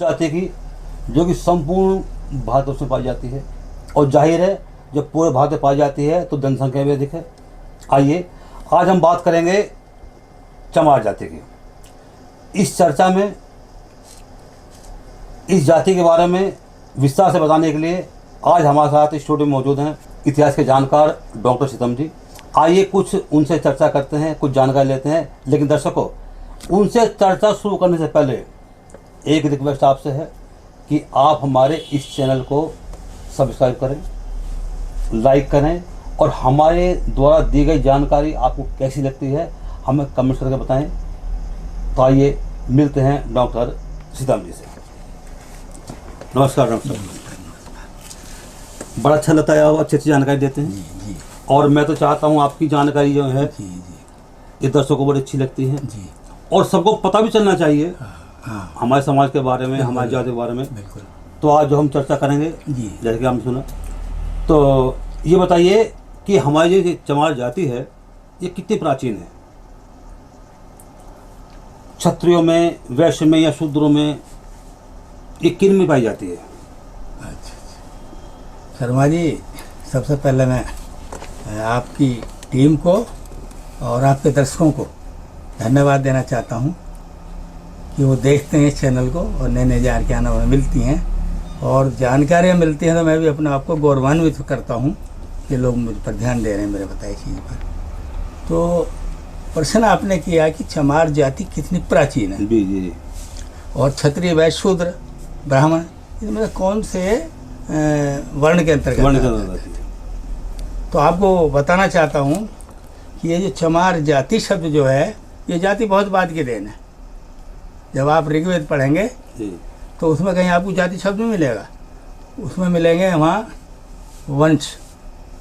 जाति की, जो कि संपूर्ण भारतवर्ष में पाई जाती है और जाहिर है जब पूरे भारत में पाई जाती है तो जनसंख्या भी अधिक है। आइए आज हम बात करेंगे चमार जाति की। इस चर्चा में इस जाति के बारे में विस्तार से बताने के लिए आज हमारे साथ स्टूडियो में मौजूद हैं इतिहास के जानकार डॉक्टर सीतम जी। आइए कुछ उनसे चर्चा करते हैं, कुछ जानकारी लेते हैं। लेकिन दर्शकों, उनसे चर्चा शुरू करने से पहले एक रिक्वेस्ट आपसे है कि आप हमारे इस चैनल को सब्सक्राइब करें, लाइक करें और हमारे द्वारा दी गई जानकारी आपको कैसी लगती है हमें कमेंट करके बताएं। तो आइए मिलते हैं डॉक्टर सीतम जी से। नमस्कार डॉक्टर। बड़ा अच्छा लगता है, आप अच्छी अच्छी जानकारी देते हैं जी। और मैं तो चाहता हूँ आपकी जानकारी जो है ये दर्शकों को बड़ी अच्छी लगती है जी। और सबको पता भी चलना चाहिए हमारे समाज के बारे में, हमारी जाति के बारे में। बिल्कुल। तो आज जो हम चर्चा करेंगे जी, जैसे कि हमने सुना, तो ये बताइए कि हमारी जो चमार जाति है ये कितनी प्राचीन है? क्षत्रियों में, वैश्य में या शूद्रों में ये किन में पाई जाती है? अच्छा, शर्मा जी, सबसे पहले मैं आपकी टीम को और आपके दर्शकों को धन्यवाद देना चाहता हूं कि वो देखते हैं इस चैनल को और नए नए जानकारियाँ हमें मिलती हैं और जानकारियाँ मिलती हैं तो मैं भी अपने आप को गौरवान्वित करता हूं कि लोग मुझ पर ध्यान दे रहे हैं मेरे बताई चीज़ पर। तो प्रश्न आपने किया कि चमार जाति कितनी प्राचीन है जी। और क्षत्रिय, वैश्य, शूद्र, ब्राह्मण इनमें कौन से वर्ण के अंतर्गत? तो आपको बताना चाहता हूँ कि ये जो चमार जाति शब्द जो है ये जाति बहुत बाद की देन है। जब आप ऋग्वेद पढ़ेंगे तो उसमें कहीं आपको जाति शब्द नहीं मिलेगा, उसमें मिलेंगे वहाँ वंश,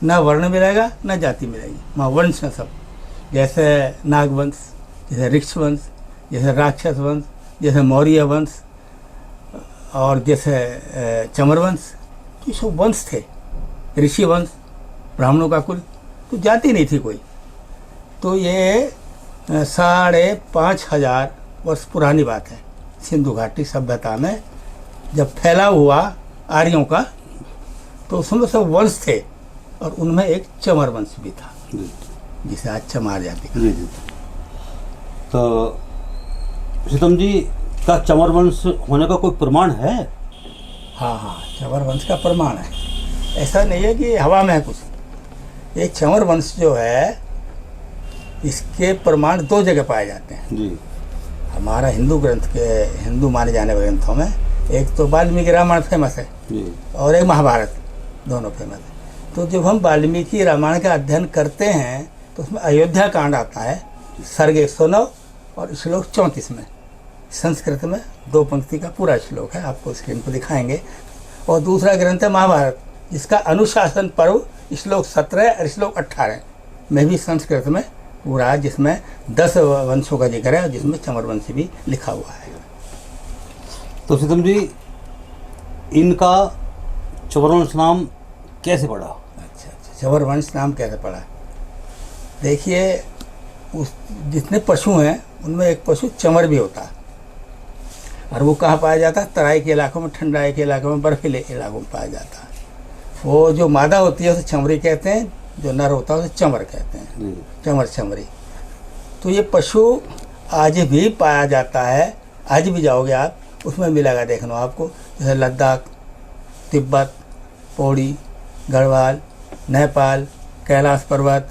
न वर्ण मिलेगा न जाति मिलेगी, वहाँ वंश न सब। जैसे नागवंश, जैसे ऋक्ष वंश, जैसे राक्षस वंश, जैसे मौर्य वंश और जैसे चमर वंश, ये सब वंश थे। ऋषि वंश, ब्राह्मणों का कुल, तो जाति नहीं थी कोई। तो ये 5,500 वर्ष पुरानी बात है। सिंधु घाटी सभ्यता में जब फैलाव हुआ आर्यों का तो उसमें सब वंश थे और उनमें एक चमर वंश भी था जिसे आज चमार जाति का। तो सीतम जी का चमर वंश होने का कोई प्रमाण है? हाँ, चमर वंश का प्रमाण है। ऐसा नहीं है कि हवा में है कुछ। ये चमर वंश जो है इसके प्रमाण 2 जगह पाए जाते हैं जी। हमारा हिंदू ग्रंथ के, हिंदू माने जाने वाले ग्रंथों में एक तो वाल्मीकि रामायण फेमस है जी, और एक महाभारत, दोनों फेमस है। तो जब हम वाल्मीकि रामायण का अध्ययन करते हैं तो उसमें अयोध्या कांड आता है, सर्ग 109 और श्लोक 34 में। संस्कृत में 2 पंक्ति का पूरा श्लोक है, आपको स्क्रीन पर दिखाएंगे। और दूसरा ग्रंथ है महाभारत, जिसका अनुशासन पर्व श्लोक 17 और श्लोक 18 में भी संस्कृत में पूरा, जिसमें 10 वंशों का जिक्र है और जिसमें चमर वंश भी लिखा हुआ है। तो सीतम जी इनका चमर वंश नाम कैसे पड़ा? अच्छा, चमर वंश नाम कैसे पड़ा? देखिए, उस जितने पशु हैं उनमें एक पशु चमर भी होता है और वो कहाँ पाया जाता है? तराई के इलाकों में, ठंडाई के इलाकों में, बर्फीले इलाकों में पाया जाता है। वो जो मादा होती है उसे चमरी कहते हैं, जो नर होता है उसे चमर कहते हैं, चमर, चमरी। तो ये पशु आज भी पाया जाता है, आज भी जाओगे आप उसमें मिलेगा देखना आपको। जैसे लद्दाख, तिब्बत, पौड़ी, गढ़वाल, नेपाल, कैलाश पर्वत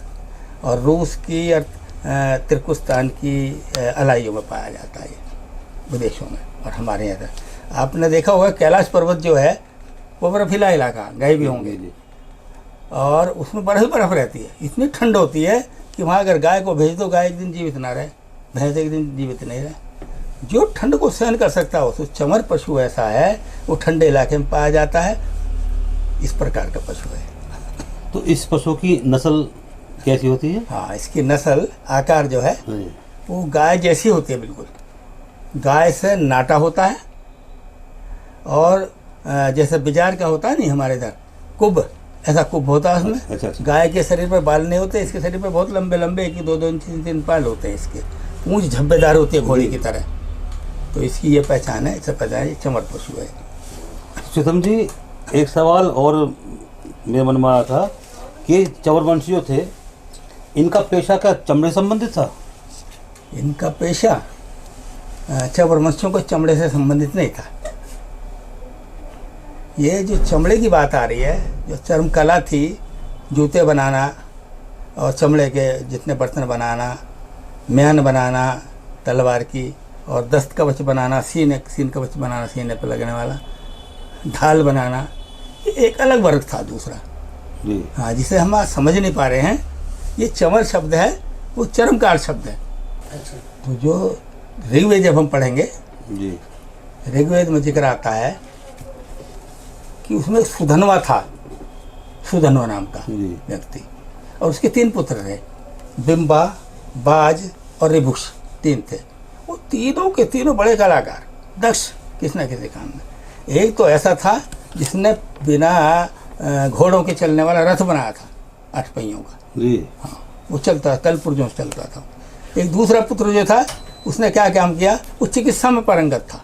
और रूस की और तुर्कस्तान की अलाइयों में पाया जाता है, विदेशों में। और हमारे यहाँ आपने देखा होगा कैलाश पर्वत जो है वो बर्फीला इलाका, गए भी होंगे, और उसमें बर्फ रहती है। इतनी ठंड होती है कि वहाँ अगर गाय को भेज दो, गाय एक दिन जीवित ना रहे, भैंस एक दिन जीवित नहीं रहे। जो ठंड को सहन कर सकता हो, तो चमर पशु ऐसा है, वो ठंडे इलाके में पाया जाता है। इस प्रकार का पशु है। तो इस पशु की नस्ल कैसी होती है? हाँ, इसकी नस्ल, आकार जो है वो गाय जैसी होती है बिल्कुल। गाय से नाटा होता है और जैसे बिजार का होता है नहीं हमारे इधर कुब, ऐसा कुब होता है उसमें। अच्छा। गाय के शरीर पर बाल नहीं होते, इसके शरीर पर बहुत लंबे लंबे 1, 2, 3 बाल होते हैं। इसके पूंछ झब्बेदार होती है घोड़ी की तरह। तो इसकी ये पहचान है, इससे पहचान है ये चमर पशु है। शीतम जी, एक सवाल और मेरे मन में आया था कि चंवरवंशी जो थे, इनका पेशा क्या चमड़े संबंधित था? इनका पेशा चंवरवंशियों को चमड़े से संबंधित नहीं था। ये जो चमड़े की बात आ रही है, जो चर्म कला थी, जूते बनाना और चमड़े के जितने बर्तन बनाना, म्यान बनाना तलवार की, और दस्त कवच बनाना, सीन कवच बनाना, सीने पर लगने वाला, ढाल बनाना, ये एक अलग वर्ग था दूसरा। जी। हाँ, जिसे हम आज समझ नहीं पा रहे हैं। ये चमर शब्द है, वो चर्मकार शब्द है। तो जो ऋग्वेद जब हम पढ़ेंगे, जी। ऋग्वेद में जिक्र आता है कि उसमें सुधनवा था, सुधनवा नाम का जी। व्यक्ति, और उसके 3 पुत्र थे, बिंबा, बाज और रिभुष, 3 थे। वो तीनों के तीनों बड़े कलाकार, दक्ष किसी न किसी काम में। एक तो ऐसा था जिसने बिना घोड़ों के चलने वाला रथ बनाया था, 8 पहियों का। जी। हाँ, वो चलता, कल पुर्जों से चलता था। एक दूसरा पुत्र जो था, उसने क्या काम किया, वो चिकित्सा में पारंगत था।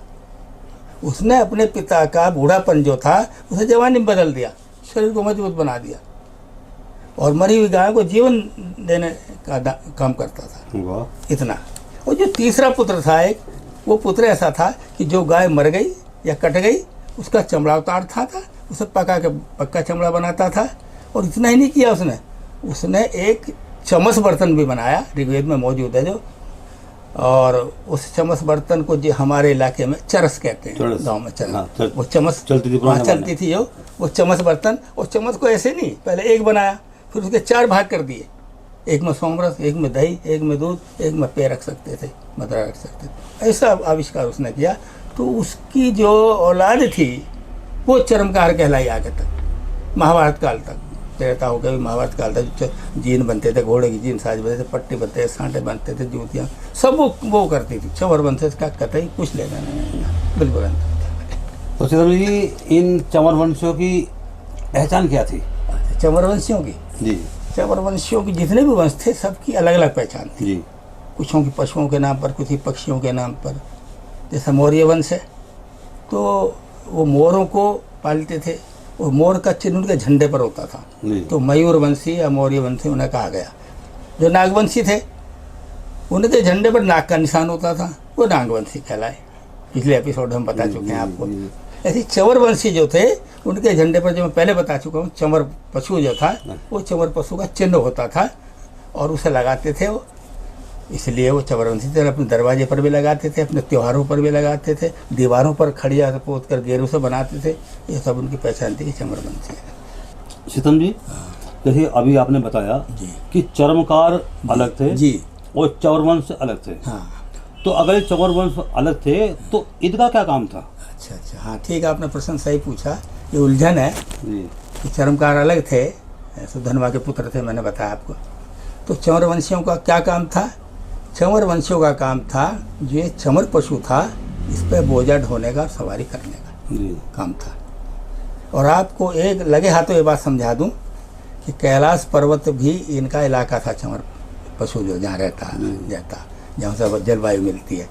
उसने अपने पिता का बूढ़ापन जो था उसे जवानी में बदल दिया, शरीर को मजबूत बना दिया, और मरी हुई गाय को जीवन देने का काम करता था। वाह। इतना। और जो तीसरा पुत्र था एक, वो पुत्र ऐसा था कि जो गाय मर गई या कट गई, उसका चमड़ा उतारता था, उसे पका के पक्का चमड़ा बनाता था। और इतना ही नहीं किया उसने एक चमस बर्तन भी बनाया, ऋग्वेद में मौजूद है जो, और उस चमस बर्तन को जो हमारे इलाके में चरस कहते हैं, गांव में चरस। हाँ, वो चमस चलती थी जो, वो चमस बर्तन। और चमस को ऐसे नहीं, पहले एक बनाया, फिर उसके 4 भाग कर दिए, एक में सोमरस, एक में दही, एक में दूध, एक में पेय रख सकते थे, मदरा रख सकते थे। ऐसा आविष्कार उसने किया। तो उसकी जो औलाद थी वो चर्मकार कहलाई आगे तक, महाभारत काल तक। त्रेता हो गया, महाभारत काल तक जीन बनते थे, घोड़े की जीन साज बनते थे, पट्टी बनते थे, सांटे बनते थे, जूतियाँ सब वो करती थी। चंवरवंश का कतई कुछ लेना नहीं, बिल्कुल। तो शीतम जी, इन चंवरवंशियों की पहचान क्या थी? चंवरवंशियों की, जी। चंवरवंशियों की जितने भी वंश थे, सबकी अलग अलग पहचान थी। जी। कुछों की पशुओं के नाम पर, कुछ ही पक्षियों के नाम पर। जैसे मौर्य वंश है, तो वो मोरों को पालते थे, और मोर का चिन्ह उनके झंडे पर होता था, तो मयूरवंशी या मौर्य वंशी उन्हें कहा गया। जो नागवंशी थे, उनके झंडे पर नाग का निशान होता था, वो नागवंशी कहलाए। पिछले एपिसोड में बता चुके हैं आपको। ऐसे चंवरवंशी जो थे, उनके झंडे पर, जो मैं पहले बता चुका हूँ, चंवर पशु जो था, वो चंवर पशु का चिन्ह होता था, और उसे लगाते थे वो, इसलिए वो चंवरवंशी थे। अपने दरवाजे पर भी लगाते थे, अपने त्योहारों पर भी लगाते थे, दीवारों पर खड़िया पोत कर गेरू से बनाते थे। ये सब उनकी पहचान थी कि चंवरवंशी है। शीतम जी, जैसे अभी आपने बताया जी कि चर्मकार अलग थे जी, और चंवरवंश अलग थे। हाँ। तो अगर ये चंवरवंश अलग थे तो इनका क्या काम था? अच्छा, हाँ, ठीक है, आपने प्रश्न सही पूछा। ये उलझन है जी। कि चर्मकार अलग थे, सुधनवा के पुत्र थे, मैंने बताया आपको। तो चंवरवंशियों का क्या काम था? चंवरवंशियों का काम था, जो ये चमर पशु था, इस पर बोझा ढोने का, सवारी करने का जी। काम था। और आपको एक लगे हाथों ये बात समझा दूं कि कैलाश पर्वत भी इनका इलाका था, चमर पशु जो जहाँ रहता, जहाँ से जलवायु मिलती है।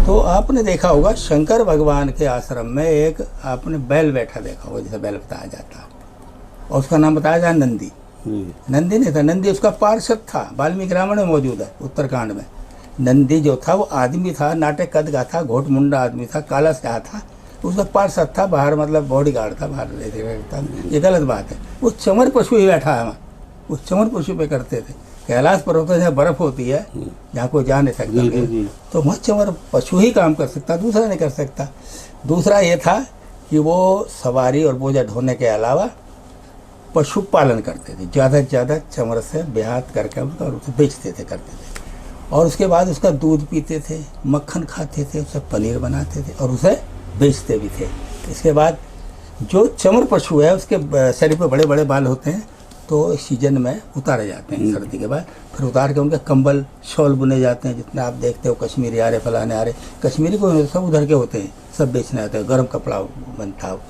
तो आपने देखा होगा, शंकर भगवान के आश्रम में एक आपने बैल बैठा देखा होगा, जैसे बैल बताया जाता है, और उसका नाम बताया जाए नंदी। नंदी नहीं था, नंदी उसका पार्षद था, वाल्मीकि रामायण में मौजूद है, उत्तरकांड में। नंदी जो था वो आदमी था, नाटे कद का था, घोट मुंडा आदमी था, काला स्याह था, उसका पार्षद था, बाहर मतलब बॉडी गार्ड था, बाहर रहता। ये गलत बात है। वो चमर पशु ही बैठा है वहाँ, वो चमर पशु पे करते थे। कैलाश पर्वत जहाँ बर्फ होती है, जहाँ कोई जा नहीं सकता, तो वहाँ चमर पशु ही काम कर सकता, दूसरा नहीं कर सकता। दूसरा ये था कि वो सवारी और बोझा ढोने के अलावा पशुपालन करते थे, ज़्यादा से ज़्यादा चमर से बेहात करके उसका और उसे बेचते थे, करते थे। और उसके बाद उसका दूध पीते थे, मक्खन खाते थे, उससे पनीर बनाते थे और उसे बेचते भी थे। इसके बाद जो चमर पशु है, उसके शरीर पर बड़े बड़े बाल होते हैं, तो सीजन में उतारे जाते हैं, सर्दी के बाद फिर उतार के उनके कंबल शॉल बुने जाते हैं। जितने आप देखते हो कश्मीरी आ रहे, फलाने आ रहे, कश्मीरी को सब उधर के होते हैं, सब बेचने आते हैं, गर्म कपड़ा बनता हो।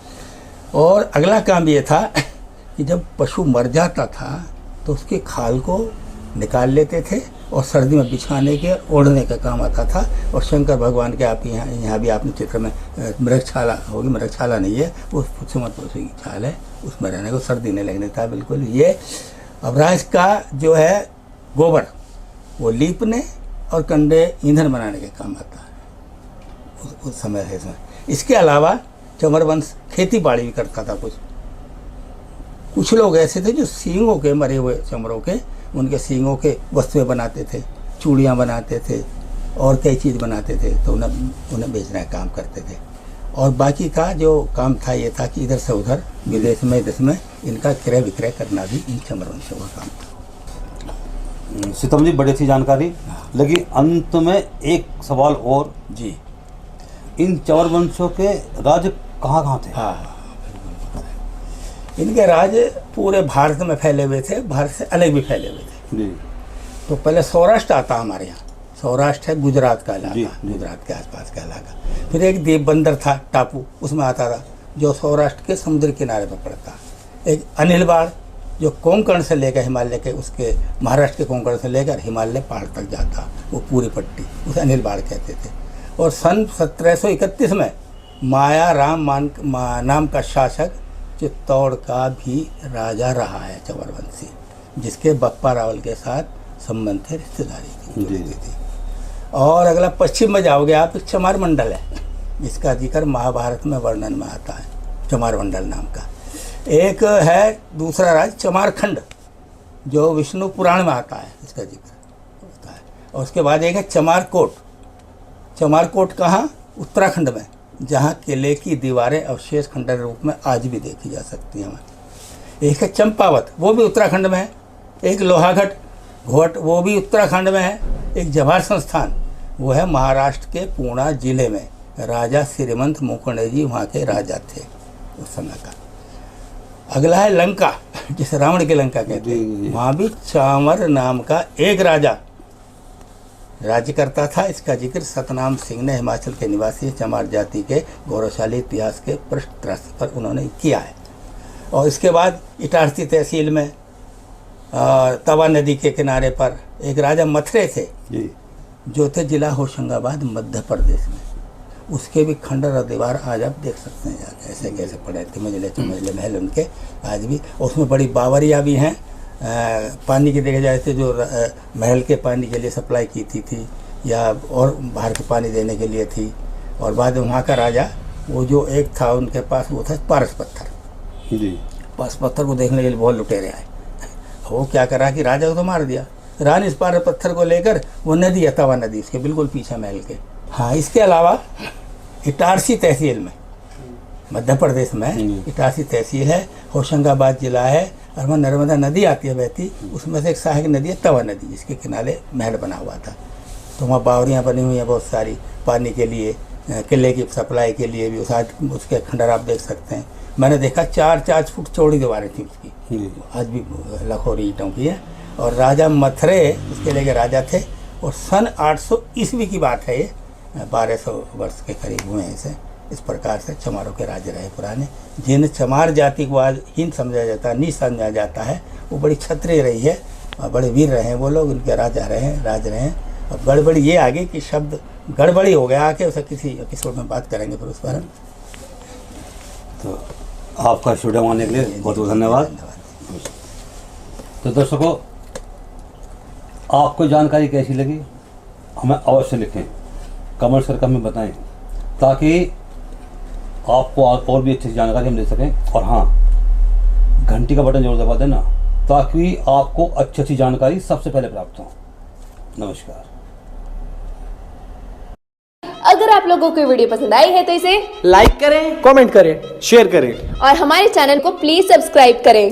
और अगला काम ये था कि जब पशु मर जाता था तो उसके खाल को निकाल लेते थे और सर्दी में बिछाने के और ओढ़ने का काम आता था। और शंकर भगवान के आप यहाँ भी आपने चित्र में मृगशाला होगी, मृगशाला नहीं है, वो सुमत पशु की छाल है, उसमें रहने को सर्दी नहीं लगने था बिल्कुल। ये अवराज का जो है गोबर वो लीपने और कंडे ईंधन बनाने के काम आता है उस समय है इसमें। इसके अलावा चंवर वंश खेती बाड़ी भी करता था। कुछ लोग ऐसे थे जो सींगों के, मरे हुए चमरों के, उनके सींगों के वस्तुएं बनाते थे, चूड़ियाँ बनाते थे और कई चीज़ बनाते थे, तो उन्हें बेचने का काम करते थे। और बाकी का जो काम था ये था कि इधर से उधर विदेश में इनका क्रय विक्रय करना भी इन चमर वंशों का काम था। सीतम जी, बड़ी अच्छी जानकारी। लेकिन अंत में एक सवाल और जी, इन चंवर वंशों के राज्य कहाँ कहाँ थे? हाँ, इनके राज्य पूरे भारत में फैले हुए थे, भारत से अलग भी फैले हुए थे जी। तो पहले सौराष्ट्र आता हमारे यहाँ, सौराष्ट्र है गुजरात का इलाका, जी। गुजरात के आसपास का इलाका। फिर एक देवबंदर था टापू, उसमें आता था, जो सौराष्ट्र के समुद्र किनारे पर पड़ता। एक अनिलबाड़ जो कोंकण से लेकर हिमालय के, उसके महाराष्ट्र के कोंकण से लेकर हिमालय पहाड़ तक जाता, वो पूरी पट्टी, उसे अनिलबाड़ कहते थे। और सन 1731 में माया राम नाम का शासक चित्तौड़ का भी राजा रहा है चंवरवंशी, जिसके बप्पा रावल के साथ संबंध थे, रिश्तेदारी की थी। और अगला पश्चिम में जाओगे आप, एक चमार मंडल है, इसका जिक्र महाभारत में वर्णन में आता है, चमार मंडल नाम का। एक है दूसरा राज्य चमारखंड, जो विष्णु पुराण में आता है, इसका जिक्र होता है। और उसके बाद एक है चमारकोट। चमारकोट कहाँ? उत्तराखंड में, जहाँ किले की दीवारें अवशेष खंडर रूप में आज भी देखी जा सकती हैं। एक है चंपावत, वो भी उत्तराखंड में है। एक लोहाघाट घोट, वो भी उत्तराखंड में है। एक जवाहर संस्थान, वो है महाराष्ट्र के पुणे जिले में। राजा श्रीमंत मुकुंद जी वहाँ के राजा थे उस समय का। अगला है लंका, जिसे रावण की लंका कहते हैं। वहाँ भी चांवर नाम का एक राजा राज्य करता था। इसका जिक्र सतनाम सिंह ने हिमाचल के निवासी चमार जाति के गौरवशाली इतिहास के पृष्ठ पर उन्होंने किया है। और इसके बाद इटारसी तहसील में तवा नदी के किनारे पर एक राजा मथुरे थे जी, जो थे जिला होशंगाबाद मध्य प्रदेश में। उसके भी खंडर और दीवार आज आप देख सकते हैं जाके, ऐसे कैसे पड़े थे मजले महल उनके आज भी। और उसमें बड़ी बावरियाँ भी हैं। पानी की देखा जाए तो जो महल के पानी के लिए सप्लाई की थी या और बाहर के पानी देने के लिए थी। और बाद में वहाँ का राजा, वो जो एक था उनके पास, वो था पारस पत्थर जी। पारस पत्थर को देखने के लिए बहुत लुटेरे आए। वो क्या करा कि राजा को तो मार दिया। रानी इस पारस पत्थर को लेकर वो नदी है, तवा नदी, उसके बिल्कुल पीछे महल के। हाँ, इसके अलावा इटारसी तहसील में, मध्य प्रदेश में इटारसी तहसील है, होशंगाबाद जिला है, और वहाँ नर्मदा नदी आती है बहती, उसमें से एक सहायक नदी है तवा नदी, जिसके किनारे महल बना हुआ था। तो वहाँ बावरियाँ बनी हुई हैं बहुत सारी पानी के लिए, किले की सप्लाई के लिए भी। उसके खंडर आप देख सकते हैं। मैंने देखा 4-4 फुट चौड़ी दीवारें थी उसकी, आज भी लखोरी ईंटों की है। और राजा मथुरे उसके लेके राजा थे। और सन 800 ईस्वी की बात है, ये 1200 वर्ष के करीब हुए हैं इसे। इस प्रकार से चमारों के राज्य रहे पुराने। जिन चमार जाति को आज हीन समझा जाता है, नीच समझा जाता है, वो बड़ी क्षत्रिय रही है और बड़े वीर रहे हैं वो लोग, उनके राजा रहे हैं, राज रहे हैं। अब गड़बड़ी ये आ गई कि शब्द गड़बड़ी हो गया, आके उसे किसी एपिसोड में बात करेंगे फिर उस बारे में। तो आपका स्टूडियो आने के लिए बहुत बहुत धन्यवाद। तो दर्शकों, आपको जानकारी कैसी लगी हमें अवश्य लिखें, कमेंट्स करके हमें बताएं, ताकि आपको और भी अच्छी जानकारी हम दे सकें। और हाँ, घंटी का बटन जरूर दबा देना, ताकि आपको अच्छी अच्छी जानकारी सबसे पहले प्राप्त हो। नमस्कार। अगर आप लोगों को वीडियो पसंद आई है तो इसे लाइक करें, कमेंट करें, शेयर करें और हमारे चैनल को प्लीज सब्सक्राइब करें।